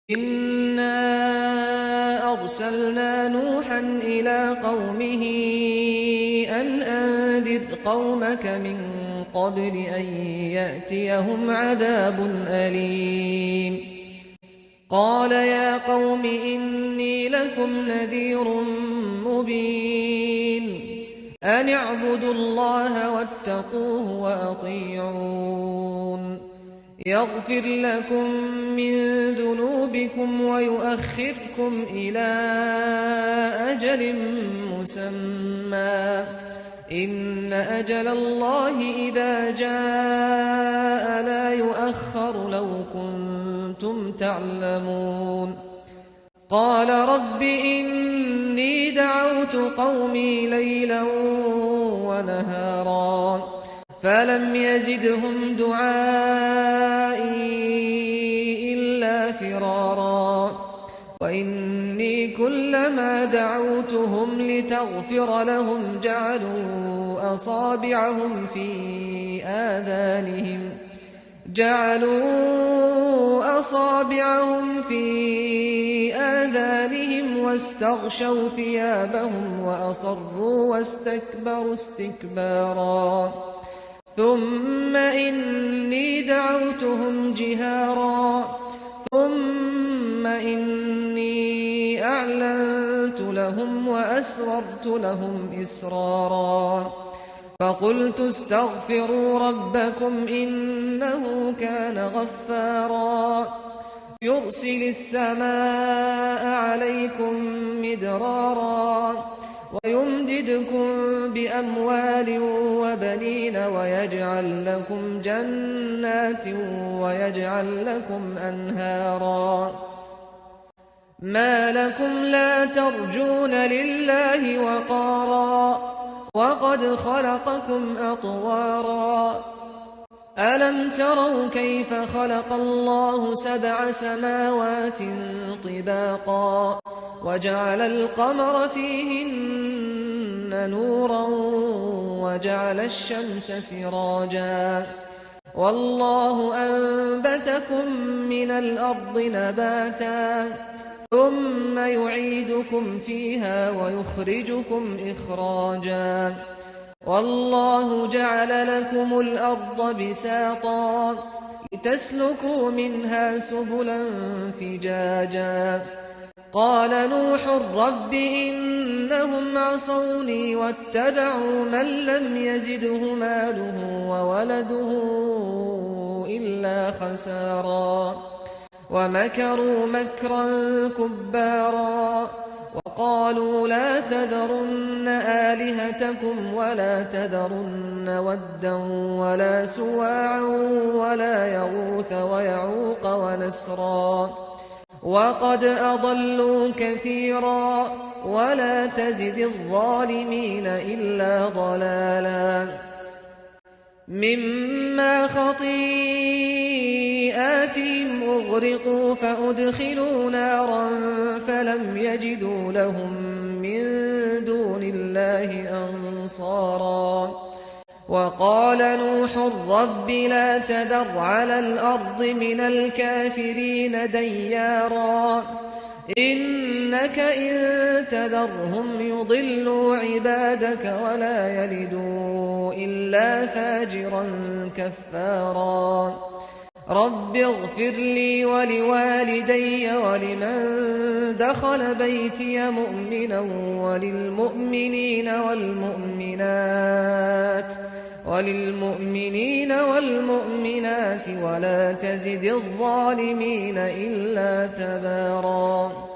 إِنَّا أَرْسَلْنَا نُوحًا إِلَىٰ قَوْمِهِ أَنْ أَنذِرْ قَوْمَكَ مِن قَبْلِ أَن يَأْتِيَهُمْ عَذَابٌ أَلِيمٌ قَالَ يَا قَوْمِ إِنِّي لَكُمْ نَذِيرٌ مُّبِينٌ أَنِ اعْبُدُوا اللَّهَ وَاتَّقُوهُ وَأَطِيعُونِ يَغْفِرْ لَكُم مِّن ذُنُوبِكُمْ وَيُؤَخِّرْكُمْ إِلَىٰ أَجَلٍ مُّسَمًّى ۚ إِنَّ أَجَلَ اللَّهِ إِذَا جَاءَ لَا يُؤَخَّرُ لَوْ كُنتُمْ تَعْلَمُونَ قَالَ رَبِّ إِنِّي دَعَوْتُ قَوْمِي لَيْلًا وَنَهَارًا فَلَمْ يَزِدْهُمْ دُعَائِي إِلَّا فِرَارًا وَإِنِّي كُلَّمَا دَعَوْتُهُمْ لِتَغْفِرَ لَهُمْ جَعَلُوا أَصَابِعَهُمْ فِي آذَانِهِمْ وَاسْتَغْشَوْا ثِيَابَهُمْ وَأَصَرُّوا وَاسْتَكْبَرُوا اسْتِكْبَارًا ثُمَّ إِنِّي دَعَوْتُهُمْ جِهَارًا ثُمَّ إِنِّي أَعْلَنتُ لَهُمْ وَأَسْرَرْتُ لَهُمْ إِسْرَارًا فَقُلْتُ اسْتَغْفِرُوا رَبَّكُمْ إِنَّهُ كَانَ غَفَّارًا يُرْسِلِ السَّمَاءَ عَلَيْكُم مِّدْرَارًا وَيُمْدِدْكُم بِأَمْوَالٍ وَبَنِينَ وَيَجْعَل لَّكُمْ جَنَّاتٍ وَيَجْعَل لَّكُمْ أَنْهَارًا مَا لَكُمْ لَا تَرْجُونَ لِلَّهِ وَقَارًا وَقَدْ خَلَقَكُمْ أَطْوَارًا أَلَمْ تَرَوْا كَيْفَ خَلَقَ اللَّهُ سَبْعَ سَمَاوَاتٍ طِبَاقًا وَجَعَلَ الْقَمَرَ فِيهِنَّ نُورًا وَجَعَلَ الشَّمْسَ سِرَاجًا وَاللَّهُ أَنبَتَكُم مِّنَ الْأَرْضِ نَبَاتًا ثُمَّ يُعِيدُكُمْ فِيهَا وَيُخْرِجُكُمْ إِخْرَاجًا وَاللَّهُ جَعَلَ لَكُمُ الْأَرْضَ بِسَاطًا لِّتَسْلُكُوا مِنْهَا سُبُلًا فِجَاجًا قَالَ نُوحٌ رَّبِّ إِنَّهُمْ عَصَوْنِي وَاتَّبَعُوا مَن لَّمْ يَزِدْهُ مَالُهُ وَوَلَدُهُ إِلَّا خَسَارًا وَمَكَرُوا مَكْرًا كُبَّارًا وَقَالُوا لَا تَذَرُنَّ آلِهَتَكُمْ وَلَا تَذَرُنَّ وَدًّا وَلَا سُوَاعًا وَلَا يَغُوثَ وَيَعُوقَ وَنَسْرًا وَقَدْ أَضَلُّوا كَثِيرًا وَلَا تَزِدِ الظَّالِمِينَ إِلَّا ضَلَالًا مِّمَّا خَطِيئَاتِهِمْ أُغْرِقُوا فَأُدْخِلُوا نَارًا فَلَمْ يَجِدُوا لَهُم مِّن دُونِ اللَّهِ أَنصَارًا وَقَالَ نُوحٌ رَّبِّ لَا تَذَرْ عَلَى الْأَرْضِ مِنَ الْكَافِرِينَ دَيَّارًا إِنَّكَ إِن تَذَرْهُمْ يُضِلُّوا عِبَادَكَ وَلَا يَلِدُوا إِلَّا فَاجِرًا كَفَّارًا رَّبِّ اغْفِرْ لِي وَلِوَالِدَيَّ وَلِمَن دَخَلَ بَيْتِيَ مُؤْمِنًا وَلِلْمُؤْمِنِينَ وَالْمُؤْمِنَاتِ وَلَا تَزِدِ الظَّالِمِينَ إِلَّا تَبَارًا